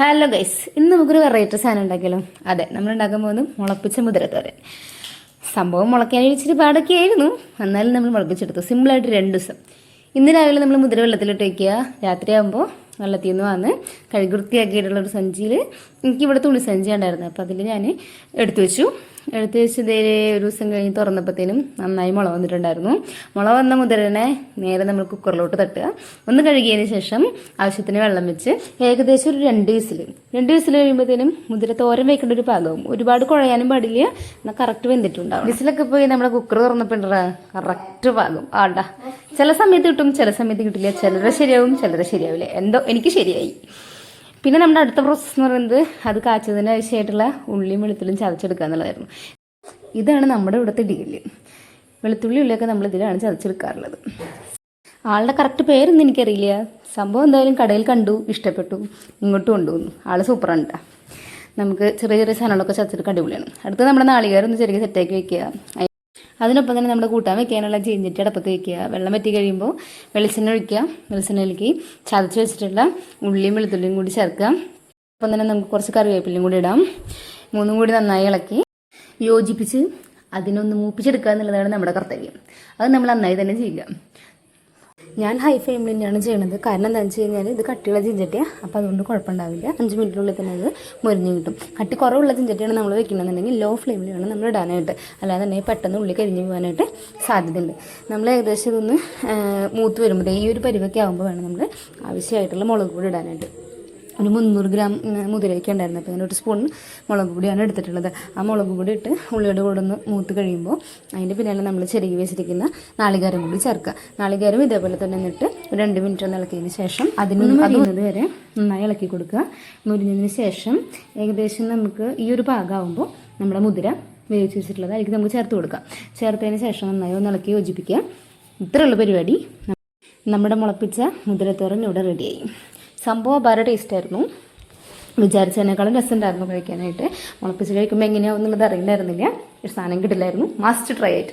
Hello guys, ഇന്ന് നമുക്കൊരു variety സാധനം ഉണ്ടാക്കിയാലോ. അതെ, നമ്മൾ ഉണ്ടാക്കാൻ പോകുന്നത് മുളപ്പിച്ച മുതിരത്തോരൻ. സംഭവം മുളയ്ക്കാൻ ഇച്ചിരി പാടൊക്കെ ആയിരുന്നു, എന്നാലും നമ്മൾ മുളപ്പിച്ചെടുത്തു സിമ്പിളായിട്ട് 2 ദിവസം. ഇന്ന് രാവിലെ നമ്മൾ മുതിര വെള്ളത്തിലിട്ട് വയ്ക്കുക. രാത്രിയാകുമ്പോൾ വെള്ളത്തിൽ നിന്ന് വന്ന് കഴുകി വൃത്തിയാക്കിയിട്ടുള്ളൊരു സഞ്ചിയിൽ എനിക്കിവിടെ തുണി സഞ്ചി ഉണ്ടായിരുന്നു, അപ്പോൾ അതിൽ ഞാൻ എടുത്തു വെച്ചു ഇതേ ഒരു ദിവസം കഴിഞ്ഞ് തുറന്നപ്പോഴത്തേനും നന്നായി മുള വന്നിട്ടുണ്ടായിരുന്നു. മുള വന്ന മുതിരനെ നേരെ നമ്മൾ കുക്കറിലോട്ട് തട്ടുക. ഒന്ന് കഴുകിയതിന് ശേഷം ആവശ്യത്തിന് വെള്ളം വെച്ച് ഏകദേശം ഒരു 2 വിസിൽ കഴിയുമ്പോഴത്തേനും മുതിര തോരൻ വയ്ക്കേണ്ട ഒരു പാകവും. ഒരുപാട് കുഴയാനും പാടില്ല, എന്നാൽ കറക്റ്റ് വെന്തിട്ടുണ്ടാവും. വിസിലൊക്കെ പോയി നമ്മുടെ കുക്കർ തുറന്നപ്പോൾ കറക്റ്റ് പാകം ആടാ. ചില സമയത്ത് കിട്ടും, ചില സമയത്ത് കിട്ടില്ല. ചിലരെ ശരിയാവും, ചിലരെ ശരിയാവില്ല. എന്തോ എനിക്ക് ശരിയായി. പിന്നെ നമ്മുടെ അടുത്ത പ്രോസസ്സ് എന്ന് പറയുന്നത് അത് കാച്ചതിന് ആവശ്യമായിട്ടുള്ള ഉള്ളിയും വെളുത്തുള്ളിയും ചതച്ചെടുക്കുക എന്നുള്ളതായിരുന്നു. ഇതാണ് നമ്മുടെ ഇവിടുത്തെ ഡീല്. വെളുത്തുള്ളി ഉള്ളിയൊക്കെ നമ്മൾ ഇതിലാണ് ചതച്ചെടുക്കാറുള്ളത്. ആളുടെ കറക്റ്റ് പേരൊന്നും എനിക്കറിയില്ല. സംഭവം എന്തായാലും കടയിൽ കണ്ടു, ഇഷ്ടപ്പെട്ടു, ഇങ്ങോട്ട് കൊണ്ടുവന്നു. ആൾ സൂപ്പറാണ് കേട്ടോ. നമുക്ക് ചെറിയ ചെറിയ സാധനങ്ങളൊക്കെ ചതച്ചെടുക്കാൻ അടിപൊളിയാണ്. അടുത്ത് നമ്മുടെ നാളികേരം ഒന്ന് ചെറിയ സെറ്റാക്കി വയ്ക്കുക. അതിനൊപ്പം തന്നെ നമ്മുടെ കൂട്ടാൻ വെക്കാനുള്ള ചീഞ്ചട്ടി അടപ്പത്ത് വയ്ക്കുക. വെള്ളം വറ്റി കഴിയുമ്പോൾ വെളിച്ചെണ്ണ ഒഴിക്കുക. വെളിച്ചെണ്ണയിലേക്ക് ചതച്ച് വെച്ചിട്ടുള്ള ഉള്ളിയും വെളുത്തുള്ളിയും കൂടി ചേർക്കുക. അപ്പം തന്നെ നമുക്ക് കുറച്ച് കറിവേപ്പിലയും കൂടി ഇടാം. 3 കൂടി നന്നായി ഇളക്കി യോജിപ്പിച്ച് അതിനൊന്ന് മൂപ്പിച്ചെടുക്കുക എന്നുള്ളതാണ് നമ്മുടെ കർത്തവ്യം. അത് നമ്മൾ നന്നായി തന്നെ ചെയ്യുക. ഞാൻ ഹൈ ഫ്ലെയിമിൽ തന്നെയാണ് ചെയ്യണത്. കാരണം എന്താണെന്ന് വെച്ച് കഴിഞ്ഞാൽ ഇത് കട്ടിയുള്ള ചിഞ്ചട്ടിയാണ്, അപ്പോൾ അതുകൊണ്ട് കുഴപ്പമുണ്ടാവില്ല. 5 മിനിറ്റിനുള്ളിൽ തന്നെ അത് മുരിഞ്ഞ് കിട്ടും. കട്ടി കുറവുള്ള ചിഞ്ചട്ടിയാണ് നമ്മൾ വെക്കണമെന്നുണ്ടെങ്കിൽ ലോ ഫ്ലെയിമിൽ വേണം നമ്മൾ ഇടാനായിട്ട്. അല്ലാതെ തന്നെ പെട്ടെന്ന് ഉള്ളി കരിഞ്ഞ് പോകാനായിട്ട് സാധ്യതയുണ്ട്. നമ്മൾ ഏകദേശം ഇതൊന്ന് മൂത്ത് വരുമ്പോൾ ഈ ഒരു പരിവൊക്കെ ആകുമ്പോൾ വേണം നമ്മൾ ആവശ്യമായിട്ടുള്ള മുളക് പൊടി ഇടാനായിട്ട്. ഒരു 300 ഗ്രാം മുതിരയൊക്കെ ഉണ്ടായിരുന്നു, അപ്പോൾ ഞാൻ ഒരു സ്പൂൺ മുളക് പൊടിയാണ് എടുത്തിട്ടുള്ളത്. ആ മുളക് പൊടി ഇട്ട് ഉള്ളിയുടെ കൂടെ ഒന്ന് മൂത്ത് കഴിയുമ്പോൾ അതിൻ്റെ പിന്നാലെ നമ്മൾ ചെറുകി വെച്ചിരിക്കുന്ന നാളികേരം കൂടി ചേർക്കുക. നാളികേരം ഇതേപോലെ തന്നെ എന്നിട്ട് ഒരു 2 മിനിറ്റ് ഒന്ന് ഇളക്കിയതിന് ശേഷം അതിനൊന്ന് മുരിയുന്നത് വരെ നന്നായി ഇളക്കി കൊടുക്കുക. മുരിഞ്ഞതിന് ശേഷം ഏകദേശം നമുക്ക് ഈ ഒരു പാകമാകുമ്പോൾ നമ്മുടെ മുതിര വേവിച്ച് വെച്ചിട്ടുള്ളത് അതിലേക്ക് നമുക്ക് ചേർത്ത് കൊടുക്കാം. ചേർത്തതിന് ശേഷം നന്നായി ഒന്ന് ഇളക്കി യോജിപ്പിക്കുക. ഇത്രയുള്ള പരിപാടി. നമ്മുടെ മുളപ്പിച്ച മുതിരത്തോരൻ ഇവിടെ റെഡിയായി. സംഭവം അപാര ടേസ്റ്റായിരുന്നു. വിചാരിച്ചതിനേക്കാളും രസമുണ്ടായിരുന്നു കഴിക്കാനായിട്ട്. മുളപ്പിച്ച് കഴിക്കുമ്പോൾ എങ്ങനെയാവും എന്നുള്ളത് അറിയില്ലായിരുന്നില്ല. ഒരു സാധനം കിട്ടില്ലായിരുന്നു. മസ്റ്റ് ട്രൈ ആയിട്ട്.